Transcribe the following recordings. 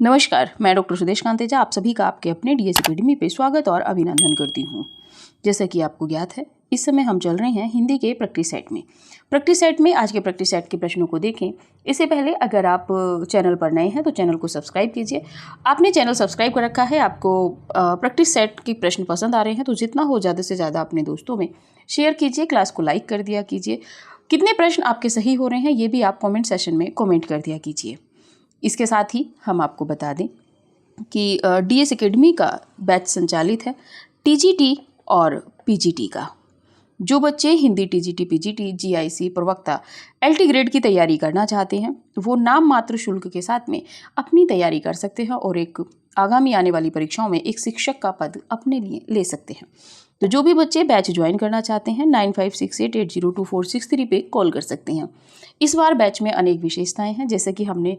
नमस्कार, मैं डॉक्टर सुदेश कांतेजा आप सभी का आपके अपने डीएस एकेडमी पे स्वागत और अभिनंदन करती हूँ। जैसा कि आपको ज्ञात है, इस समय हम चल रहे हैं हिंदी के प्रैक्टिस सेट में। प्रैक्टिस सेट में आज के प्रैक्टिस सेट के प्रश्नों को देखें। इससे पहले अगर आप चैनल पर नए हैं तो चैनल को सब्सक्राइब कीजिए। आपने चैनल सब्सक्राइब कर रखा है, आपको प्रैक्टिस सेट के प्रश्न पसंद आ रहे हैं तो जितना हो ज़्यादा से ज़्यादा अपने दोस्तों में शेयर कीजिए, क्लास को लाइक कर दिया कीजिए। कितने प्रश्न आपके सही हो रहे हैं ये भी आप कॉमेंट सेशन में कॉमेंट कर दिया कीजिए। इसके साथ ही हम आपको बता दें कि डीएस एकेडमी का बैच संचालित है टीजीटी और पीजीटी का। जो बच्चे हिंदी टीजीटी, पीजीटी, जीआईसी, प्रवक्ता, एलटी ग्रेड की तैयारी करना चाहते हैं वो नाम मात्र शुल्क के साथ में अपनी तैयारी कर सकते हैं और एक आगामी आने वाली परीक्षाओं में एक शिक्षक का पद अपने लिए ले सकते हैं। तो जो भी बच्चे बैच ज्वाइन करना चाहते हैं 9568802463 पे कॉल कर सकते हैं। इस बार बैच में अनेक विशेषताएं हैं, जैसे कि हमने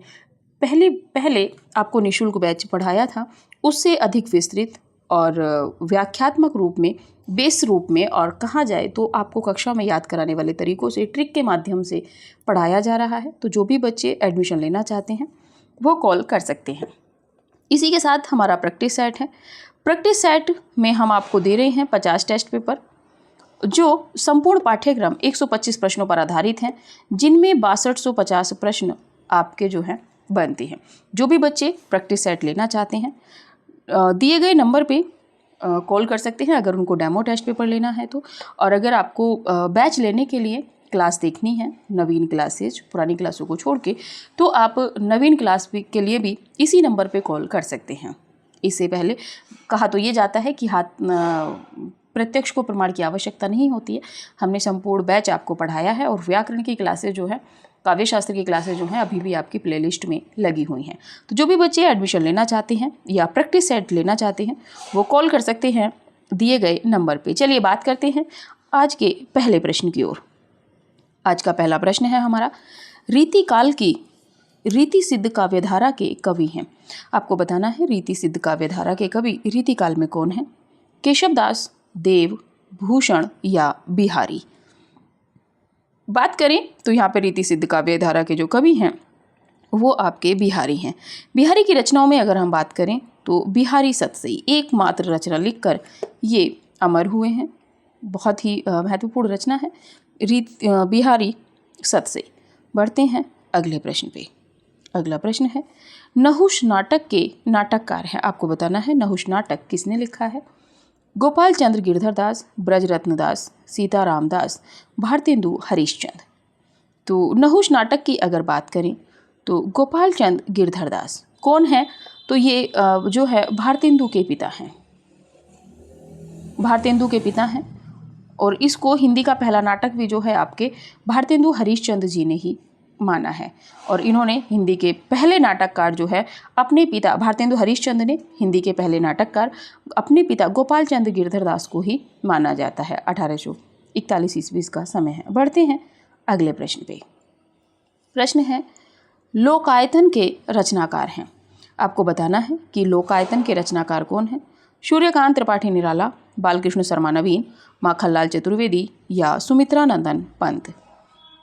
पहले आपको निःशुल्क बैच पढ़ाया था, उससे अधिक विस्तृत और व्याख्यात्मक रूप में, बेस रूप में और कहा जाए तो आपको कक्षा में याद कराने वाले तरीकों से, ट्रिक के माध्यम से पढ़ाया जा रहा है। तो जो भी बच्चे एडमिशन लेना चाहते हैं वो कॉल कर सकते हैं। इसी के साथ हमारा प्रैक्टिस सेट है। प्रैक्टिस सेट में हम आपको दे रहे हैं 50 टेस्ट पेपर जो संपूर्ण पाठ्यक्रम 125 प्रश्नों पर आधारित हैं, जिनमें 6250 प्रश्न आपके जो हैं बनते हैं। जो भी बच्चे प्रैक्टिस सेट लेना चाहते हैं दिए गए नंबर पे कॉल कर सकते हैं अगर उनको डेमो टेस्ट पेपर लेना है तो। और अगर आपको बैच लेने के लिए क्लास देखनी है, नवीन क्लासेज, पुरानी क्लासों को छोड़ के, तो आप नवीन क्लास के लिए भी इसी नंबर पे कॉल कर सकते हैं। इससे पहले कहा तो ये जाता है कि प्रत्यक्ष को प्रमाण की आवश्यकता नहीं होती है। हमने संपूर्ण बैच आपको पढ़ाया है और व्याकरण की क्लासेज जो है, काव्य शास्त्र की क्लासेज जो हैं अभी भी आपकी प्लेलिस्ट में लगी हुई हैं। तो जो भी बच्चे एडमिशन लेना चाहते हैं या प्रैक्टिस सेट लेना चाहते हैं वो कॉल कर सकते हैं दिए गए नंबर पे। चलिए बात करते हैं आज के पहले प्रश्न की ओर। आज का पहला प्रश्न है हमारा, रीति काल की रीति सिद्ध काव्यधारा के कवि हैं। आपको बताना है रीति सिद्ध काव्यधारा के कवि रीति काल में कौन है? केशवदास, देव, भूषण या बिहारी। बात करें तो यहाँ पर रीति सिद्ध काव्यधारा के जो कवि हैं वो आपके बिहारी हैं। बिहारी की रचनाओं में अगर हम बात करें तो बिहारी सतसई एकमात्र रचना लिखकर ये अमर हुए हैं। बहुत ही महत्वपूर्ण रचना है बिहारी सतसई। बढ़ते हैं अगले प्रश्न पे। अगला प्रश्न है, नहुष नाटक के नाटककार हैं। आपको बताना है नहुष नाटक किसने लिखा है? गोपाल चंद्र गिरधर दास, ब्रजरत्न दास, सीताराम दास, भारतेंदु हरिश्चंद्र। तो नहुष नाटक की अगर बात करें तो गोपाल चंद्र गिरधर दास कौन है? तो ये जो है भारतेंदु के पिता हैं। भारतेंदु के पिता हैं और इसको हिंदी का पहला नाटक भी जो है आपके भारतेंदु हरिश्चंद्र जी ने ही माना है। और इन्होंने हिंदी के पहले नाटककार जो है अपने पिता भारतेंदु हरिश्चंद्र ने हिंदी के पहले नाटककार अपने पिता गोपाल चंद्र गिरधर दास को ही माना जाता है। 1841 ईस्वी का समय है। बढ़ते हैं अगले प्रश्न पे। प्रश्न है, लोकायतन के रचनाकार हैं। आपको बताना है कि लोकायतन के रचनाकार कौन हैं? सूर्यकांत त्रिपाठी निराला, बालकृष्ण शर्मा नवीन, माखनलाल चतुर्वेदी या सुमित्रा नंदन पंत।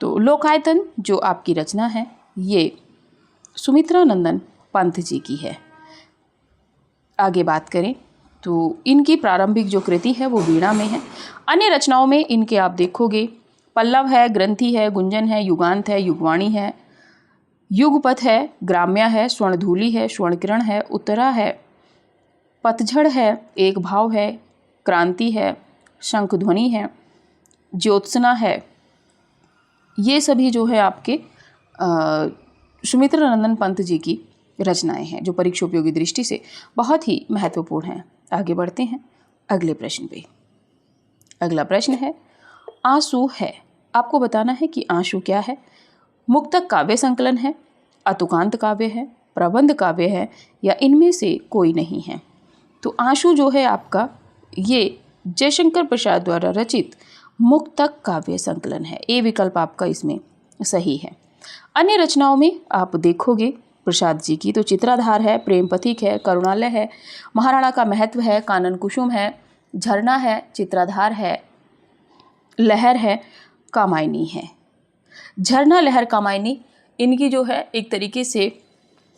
तो लोकायतन जो आपकी रचना है ये सुमित्रा नंदन पंत जी की है। आगे बात करें तो इनकी प्रारंभिक जो कृति है वो वीणा में है। अन्य रचनाओं में इनके आप देखोगे पल्लव है, ग्रंथि है, गुंजन है, युगांत है, युगवाणी है, युगपथ है, ग्राम्या है, स्वर्णधूली है, स्वर्णकिरण है, उत्तरा है, पतझड़ है, एक भाव है, क्रांति है, शंखध्वनि है, ज्योत्सना है। ये सभी जो है आपके सुमित्रा नंदन पंत जी की रचनाएं हैं जो परीक्षा उपयोगी दृष्टि से बहुत ही महत्वपूर्ण हैं। आगे बढ़ते हैं अगले प्रश्न पे। अगला प्रश्न है, आंसू है। आपको बताना है कि आंसू क्या है? मुक्तक काव्य संकलन है, अतुकांत काव्य है, प्रबंध काव्य है या इनमें से कोई नहीं है? तो आंसू जो है आपका ये जयशंकर प्रसाद द्वारा रचित मुक्तक काव्य संकलन है। ए विकल्प आपका इसमें सही है। अन्य रचनाओं में आप देखोगे प्रसाद जी की तो चित्राधार है, प्रेम पथिक है, करुणालय है, महाराणा का महत्व है, कानन कुसुम है, झरना है, चित्राधार है, लहर है, कामायनी है। झरना, लहर, कामायनी इनकी जो है एक तरीके से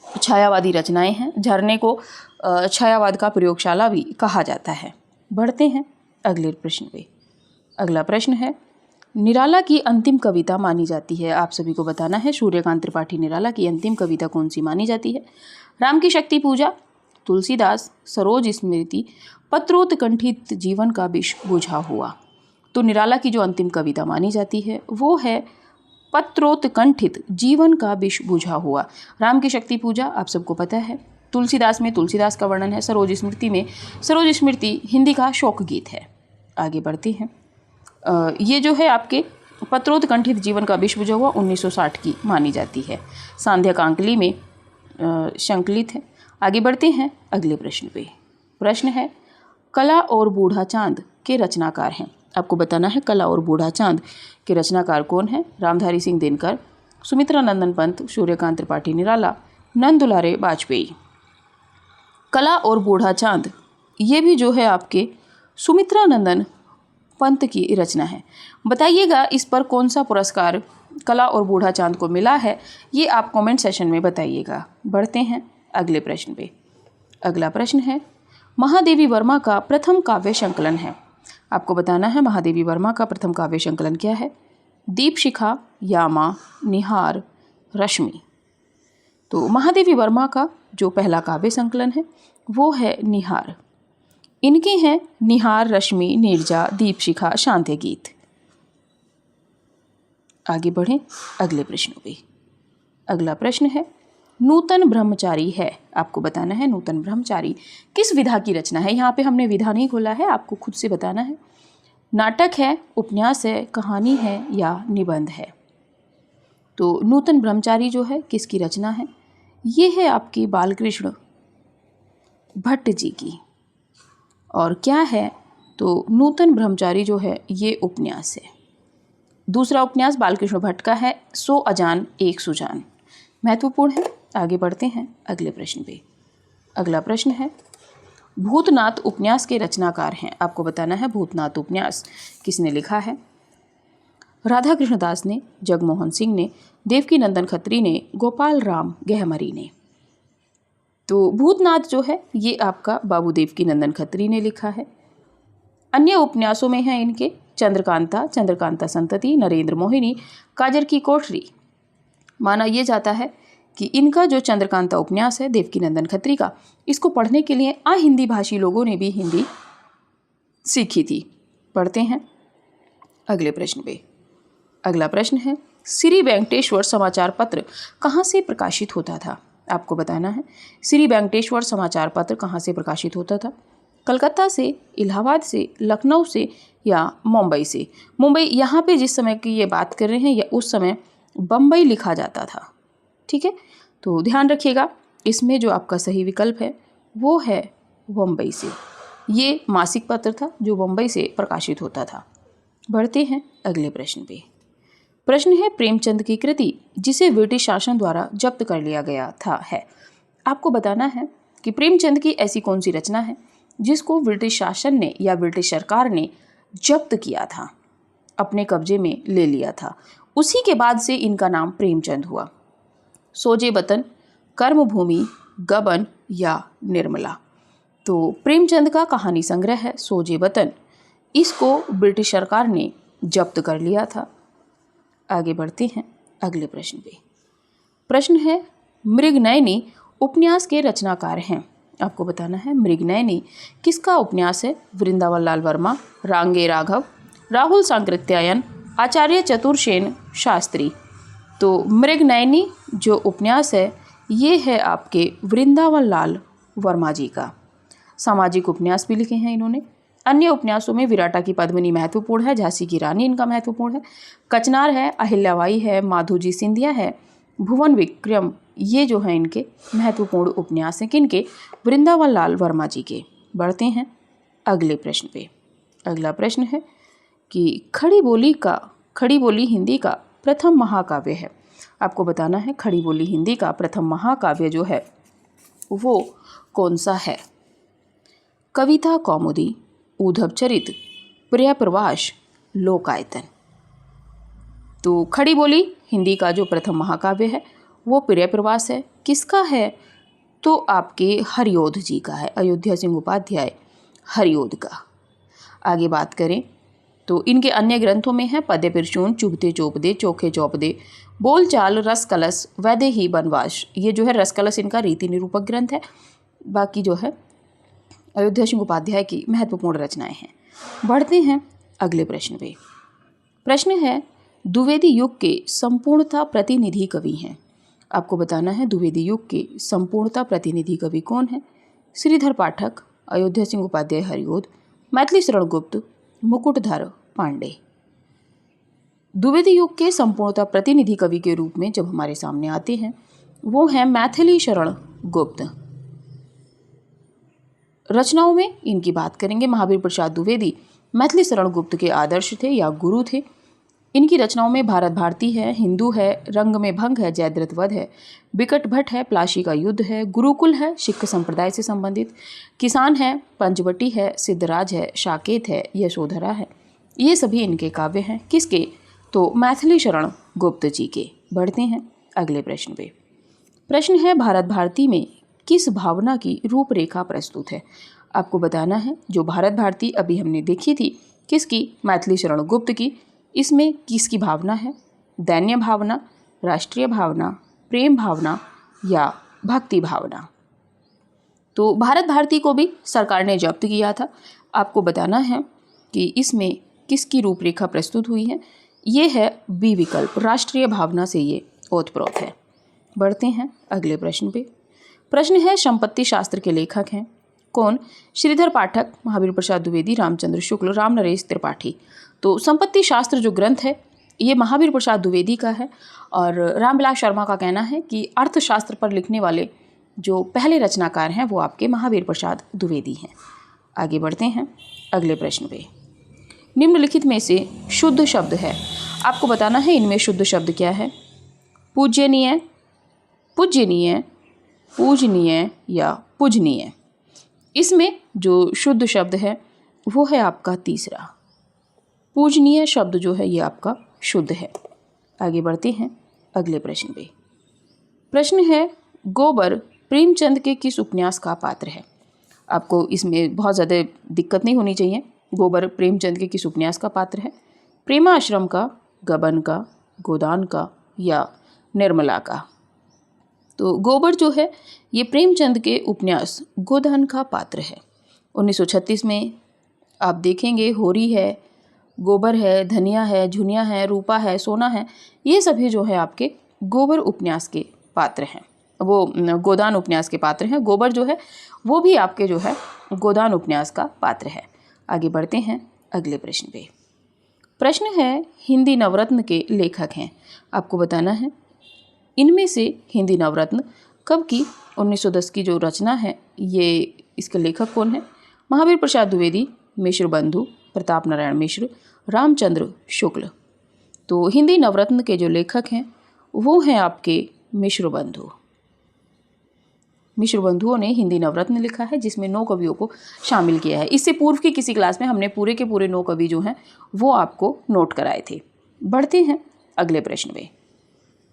छायावादी रचनाएं हैं। झरने को छायावाद का प्रयोगशाला भी कहा जाता है। बढ़ते हैं अगले प्रश्न पे। अगला प्रश्न है, निराला की अंतिम कविता मानी जाती है। आप सभी को बताना है सूर्यकांत त्रिपाठी निराला की अंतिम कविता कौन सी मानी जाती है। राम की शक्ति पूजा, तुलसीदास, सरोज स्मृति, पत्रोत्कंठित जीवन का विष बुझा हुआ। तो निराला की जो अंतिम कविता मानी जाती है वो है पत्रोत्कंठित जीवन का विष बुझा हुआ। राम की शक्ति पूजा आप सबको पता है। तुलसीदास में तुलसीदास का वर्णन है। सरोज स्मृति में सरोज स्मृति हिंदी का शोक गीत है। आगे बढ़ते हैं। ये जो है आपके पत्रोत्कंठित जीवन का विष बुझा हुआ 1960 की मानी जाती है। सांध्या कांकली में संकलित है। आगे बढ़ते हैं अगले प्रश्न पे। प्रश्न है, कला और बूढ़ा चांद के रचनाकार हैं। आपको बताना है कला और बूढ़ा चांद के रचनाकार कौन है। रामधारी सिंह दिनकर, सुमित्रा नंदन पंत, सूर्यकांत त्रिपाठी निराला, नंद दुलारे वाजपेयी। कला और बूढ़ा चांद ये भी जो है आपके सुमित्रा नंदन पंत की रचना है। बताइएगा इस पर कौन सा पुरस्कार कला और बूढ़ा चांद को मिला है, ये आप कमेंट सेशन में बताइएगा। बढ़ते हैं अगले प्रश्न पे। अगला प्रश्न है, महादेवी वर्मा का प्रथम काव्य संकलन है। आपको बताना है महादेवी वर्मा का प्रथम काव्य संकलन क्या है। दीपशिखा, यामा, निहार, रश्मि। तो महादेवी वर्मा का जो पहला काव्य संकलन है वो है निहार। इनके हैं निहार, रश्मि, नीरजा, दीपशिखा, शांति गीत। आगे बढ़ें अगले प्रश्नों पे। अगला प्रश्न है, नूतन ब्रह्मचारी है। आपको बताना है नूतन ब्रह्मचारी किस विधा की रचना है। यहाँ पे हमने विधा नहीं खोला है, आपको खुद से बताना है। नाटक है, उपन्यास है, कहानी है या निबंध है। तो नूतन ब्रह्मचारी जो है किसकी रचना है, ये है आपकी बालकृष्ण भट्ट जी की। और क्या है, तो नूतन ब्रह्मचारी जो है ये उपन्यास है। दूसरा उपन्यास बालकृष्ण भट्ट का है, सो अजान एक सुजान। महत्वपूर्ण है। आगे बढ़ते हैं अगले प्रश्न पे। अगला प्रश्न है, भूतनाथ उपन्यास के रचनाकार हैं। आपको बताना है भूतनाथ उपन्यास किसने लिखा है। राधा कृष्ण दास ने, जगमोहन सिंह ने, देवकी नंदन खत्री ने, गोपाल राम गहमरी ने। तो भूतनाथ जो है ये आपका बाबू देवकी नंदन खत्री ने लिखा है। अन्य उपन्यासों में हैं इनके चंद्रकांता, चंद्रकांता संतति, नरेंद्र मोहिनी, काजर की कोठरी। माना यह जाता है कि इनका जो चंद्रकांता उपन्यास है देवकी नंदन खत्री का, इसको पढ़ने के लिए हिंदी भाषी लोगों ने भी हिंदी सीखी थी। पढ़ते हैं अगले प्रश्न पे। अगला प्रश्न है, श्री वेंकटेश्वर समाचार पत्र कहाँ से प्रकाशित होता था। आपको बताना है श्री वेंकटेश्वर समाचार पत्र कहाँ से प्रकाशित होता था। कलकत्ता से, इलाहाबाद से, लखनऊ से या मुंबई से। मुंबई यहाँ पे जिस समय की ये बात कर रहे हैं या उस समय बम्बई लिखा जाता था। ठीक है, तो ध्यान रखिएगा इसमें जो आपका सही विकल्प है वो है मुंबई से। ये मासिक पत्र था जो मुंबई से प्रकाशित होता था। बढ़ते हैं अगले प्रश्न पे। प्रश्न है, प्रेमचंद की कृति जिसे ब्रिटिश शासन द्वारा जब्त कर लिया गया था है। आपको बताना है कि प्रेमचंद की ऐसी कौन सी रचना है जिसको ब्रिटिश शासन ने या ब्रिटिश सरकार ने जब्त किया था, अपने कब्जे में ले लिया था। उसी के बाद से इनका नाम प्रेमचंद हुआ। सोजे वतन, कर्मभूमि, गबन या निर्मला। तो प्रेमचंद का कहानी संग्रह है सोजे वतन, इसको ब्रिटिश सरकार ने जब्त कर लिया था। आगे बढ़ते हैं अगले प्रश्न पे। प्रश्न है, मृगनयनी उपन्यास के रचनाकार हैं। आपको बताना है मृगनयनी किसका उपन्यास है। वृंदावन लाल वर्मा, रांगे राघव, राहुल सांकृत्यायन, आचार्य चतुर्सेन शास्त्री। तो मृगनयनी जो उपन्यास है ये है आपके वृंदावन लाल वर्मा जी का। सामाजिक उपन्यास भी लिखे हैं इन्होंने। अन्य उपन्यासों में विराटा की पद्मिनी महत्वपूर्ण है, झांसी की रानी इनका महत्वपूर्ण है, कचनार है, अहिल्याबाई है, माधोजी सिंधिया है, भुवन विक्रम, ये जो है इनके महत्वपूर्ण उपन्यास हैं। किनके? वृंदावन लाल वर्मा जी के। बढ़ते हैं अगले प्रश्न पे। अगला प्रश्न है कि खड़ी बोली हिंदी का प्रथम महाकाव्य है। आपको बताना है खड़ी बोली हिंदी का प्रथम महाकाव्य जो है वो कौन सा है। कविता कौमुदी, उद्धव चरित, प्रिय प्रवास, लोकायतन। तो खड़ी बोली हिंदी का जो प्रथम महाकाव्य है वो प्रिय प्रवास है, किसका है? तो आपके हरिऔध जी का है, अयोध्या सिंह उपाध्याय हरिऔध का। आगे बात करें तो इनके अन्य ग्रंथों में है पद्य पिरचून, चुभते चोपदे, चोखे चौपदे, बोलचाल, रस कलश, वैदेही वनवास। ये जो है रस कलश इनका रीति निरूपक ग्रंथ है। बाकी जो है अयोध्या सिंह उपाध्याय की महत्वपूर्ण रचनाएं हैं। बढ़ते हैं अगले प्रश्न पे। प्रश्न है द्विवेदी युग के संपूर्णता प्रतिनिधि कवि हैं। आपको बताना है द्विवेदी युग के संपूर्णता प्रतिनिधि कवि कौन है? श्रीधर पाठक, अयोध्या सिंह उपाध्याय हरिऔध, मैथिली शरण गुप्त, मुकुटधर पांडे। द्विवेदी युग के संपूर्णता प्रतिनिधि कवि के रूप में जब हमारे सामने आते हैं वो हैं मैथिली शरण गुप्त। रचनाओं में इनकी बात करेंगे, महावीर प्रसाद द्विवेदी मैथिली शरण गुप्त के आदर्श थे या गुरु थे। इनकी रचनाओं में भारत भारती है, हिंदू है, रंग में भंग है, जयद्रथ वध है, बिकट भट्ट है, प्लासी का युद्ध है, गुरुकुल है, सिख संप्रदाय से संबंधित, किसान है, पंचवटी है, सिद्धराज है, साकेत है, यशोधरा है। ये सभी इनके काव्य हैं। किसके? तो मैथिली शरण गुप्त जी के। बढ़ते हैं अगले प्रश्न पे। प्रश्न है भारत भारती में किस भावना की रूपरेखा प्रस्तुत है? आपको बताना है जो भारत भारती अभी हमने देखी थी किसकी? मैथिली शरण गुप्त की। इसमें किसकी भावना है? दैन्य भावना, राष्ट्रीय भावना, प्रेम भावना या भक्ति भावना? तो भारत भारती को भी सरकार ने जब्त किया था। आपको बताना है कि इसमें किसकी रूपरेखा प्रस्तुत हुई है। ये है बी विकल्प, राष्ट्रीय भावना से ये ओतप्रोत है। बढ़ते हैं अगले प्रश्न पे। प्रश्न है संपत्ति शास्त्र के लेखक हैं कौन? श्रीधर पाठक, महावीर प्रसाद द्विवेदी, रामचंद्र शुक्ल, राम नरेश त्रिपाठी। तो संपत्ति शास्त्र जो ग्रंथ है ये महावीर प्रसाद द्विवेदी का है और रामविलास शर्मा का कहना है कि अर्थशास्त्र पर लिखने वाले जो पहले रचनाकार हैं वो आपके महावीर प्रसाद द्विवेदी हैं। आगे बढ़ते हैं अगले प्रश्न पे। निम्नलिखित में से शुद्ध शब्द है। आपको बताना है इनमें शुद्ध शब्द क्या है? पूज्यनीय, पूज्यनीय, पूजनीय या पूजनीय। इसमें जो शुद्ध शब्द है वो है आपका तीसरा, पूजनीय शब्द जो है ये आपका शुद्ध है। आगे बढ़ते हैं अगले प्रश्न पे। प्रश्न है गोबर प्रेमचंद के किस उपन्यास का पात्र है? आपको इसमें बहुत ज़्यादा दिक्कत नहीं होनी चाहिए। गोबर प्रेमचंद के किस उपन्यास का पात्र है? प्रेमाश्रम का, गबन का, गोदान का या निर्मला का? तो गोबर जो है ये प्रेमचंद के उपन्यास गोदान का पात्र है। 1936 में आप देखेंगे होरी है, गोबर है, धनिया है, झुनिया है, रूपा है, सोना है, ये सभी जो है आपके गोबर उपन्यास के पात्र हैं, वो गोदान उपन्यास के पात्र हैं। गोबर जो है वो भी आपके जो है गोदान उपन्यास का पात्र है। आगे बढ़ते हैं अगले प्रश्न पे। प्रश्न है हिंदी नवरत्न के लेखक हैं। आपको बताना है इनमें से हिंदी नवरत्न कब की? 1910 की जो रचना है ये इसके लेखक कौन है? महावीर प्रसाद द्विवेदी, मिश्र बंधु, प्रताप नारायण मिश्र, रामचंद्र शुक्ल। तो हिंदी नवरत्न के जो लेखक हैं वो हैं आपके मिश्र बंधु। मिश्र बंधुओं ने हिंदी नवरत्न लिखा है जिसमें 9 कवियों को शामिल किया है। इससे पूर्व की किसी क्लास में हमने पूरे के पूरे 9 कवि जो हैं वो आपको नोट कराए थे। बढ़ते हैं अगले प्रश्न पे।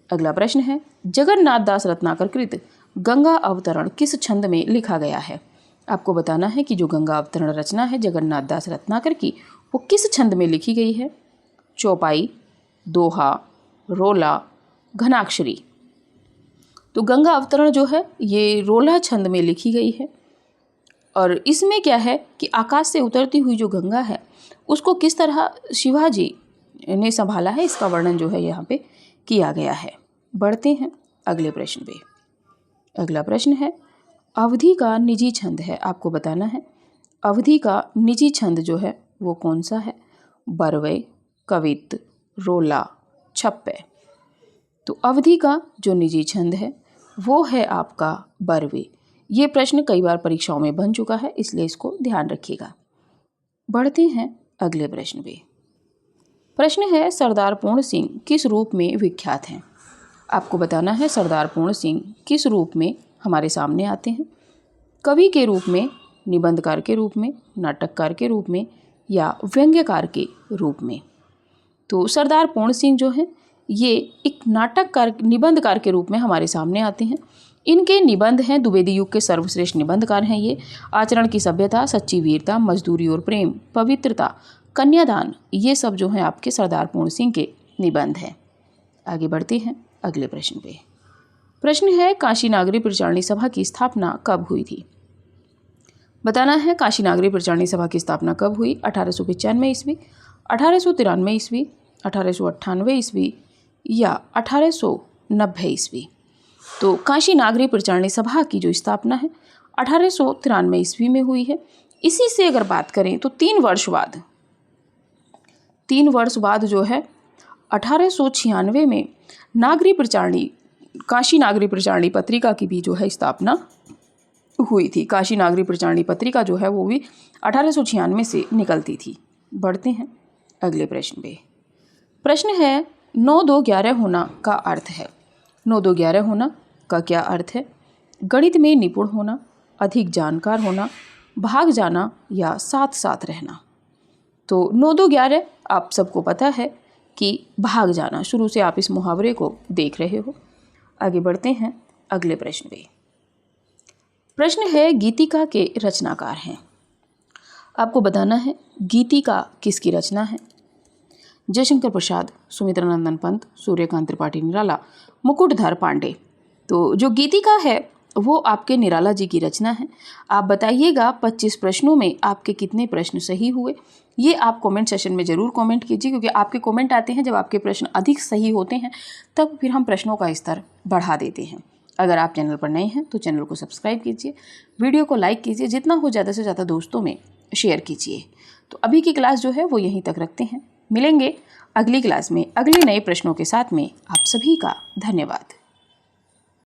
अगला प्रश्न है जगन्नाथ दास रत्नाकर कृत गंगा अवतरण किस छंद में लिखा गया है? आपको बताना है कि जो गंगा अवतरण रचना है जगन्नाथ दास रत्नाकर की वो किस छंद में लिखी गई है? चौपाई, दोहा, रोला, घनाक्षरी। तो गंगा अवतरण जो है ये रोला छंद में लिखी गई है और इसमें क्या है कि आकाश से उतरती हुई जो गंगा है उसको किस तरह शिवाजी ने संभाला है इसका वर्णन जो है यहाँ पे किया गया है। बढ़ते हैं अगले प्रश्न पे। अगला प्रश्न है अवधि का निजी छंद है। आपको बताना है अवधि का निजी छंद जो है वो कौन सा है? बरवे, कवित्त, रोला, छप्पे। तो अवधि का जो निजी छंद है वो है आपका बरवे। ये प्रश्न कई बार परीक्षाओं में बन चुका है इसलिए इसको ध्यान रखिएगा। बढ़ते हैं अगले प्रश्न पे। प्रश्न है सरदार पूर्ण सिंह किस रूप में विख्यात हैं? आपको बताना है सरदार पूर्ण सिंह किस रूप में हमारे सामने आते हैं? कवि के रूप में, निबंधकार के रूप में, नाटककार के रूप में या व्यंग्यकार के रूप में? तो सरदार पूर्ण सिंह जो हैं ये एक नाटककार निबंधकार के रूप में हमारे सामने आते हैं। इनके निबंध हैं, द्विवेदी युग के सर्वश्रेष्ठ निबंधकार हैं ये। आचरण की सभ्यता, सच्ची वीरता, मजदूरी और प्रेम, पवित्रता, कन्यादान, ये सब जो हैं आपके सरदार पूर्ण सिंह के निबंध हैं। आगे बढ़ते हैं अगले प्रश्न पे। प्रश्न है, काशी नागरी प्रचारणी सभा की स्थापना कब हुई थी? बताना है काशी नागरी प्रचारणी सभा की स्थापना कब हुई। 1895 ईस्वी, 1893 ईस्वी, 1898 ईस्वी या 1890 ईस्वी। तो काशी नागरी प्रचारणी सभा की जो स्थापना है 1893 ईस्वी में हुई है। इसी से अगर बात करें तो 3 वर्ष बाद जो है 1896 में काशी नागरी प्रचारणी पत्रिका की भी जो है स्थापना हुई थी। काशी नागरी प्रचारणी पत्रिका जो है वो भी 1896 से निकलती थी। बढ़ते हैं अगले प्रश्न पे। प्रश्न है, 9-2-11 होना का अर्थ है। 9-2-11 होना का क्या अर्थ है? गणित में निपुण होना, अधिक जानकार होना, भाग जाना या साथ साथ रहना। तो 9-2-11 आप सबको पता है कि भाग जाना, शुरू से आप इस मुहावरे को देख रहे हो। आगे बढ़ते हैं अगले प्रश्न पे। प्रश्न है, गीतिका के रचनाकार हैं। आपको बताना है गीतिका किसकी रचना है। जयशंकर प्रसाद, सुमित्रानंदन पंत, सूर्यकांत त्रिपाठी निराला, मुकुटधर पांडे। तो जो गीतिका है वो आपके निराला जी की रचना है। आप बताइएगा 25 प्रश्नों में आपके कितने प्रश्न सही हुए। ये आप कमेंट सेशन में ज़रूर कमेंट कीजिए, क्योंकि आपके कमेंट आते हैं जब आपके प्रश्न अधिक सही होते हैं, तब फिर हम प्रश्नों का स्तर बढ़ा देते हैं। अगर आप चैनल पर नए हैं तो चैनल को सब्सक्राइब कीजिए, वीडियो को लाइक कीजिए, जितना हो ज़्यादा से ज़्यादा दोस्तों में शेयर कीजिए। तो अभी की क्लास जो है वो यहीं तक रखते हैं। मिलेंगे अगली क्लास में अगले नए प्रश्नों के साथ में। आप सभी का धन्यवाद।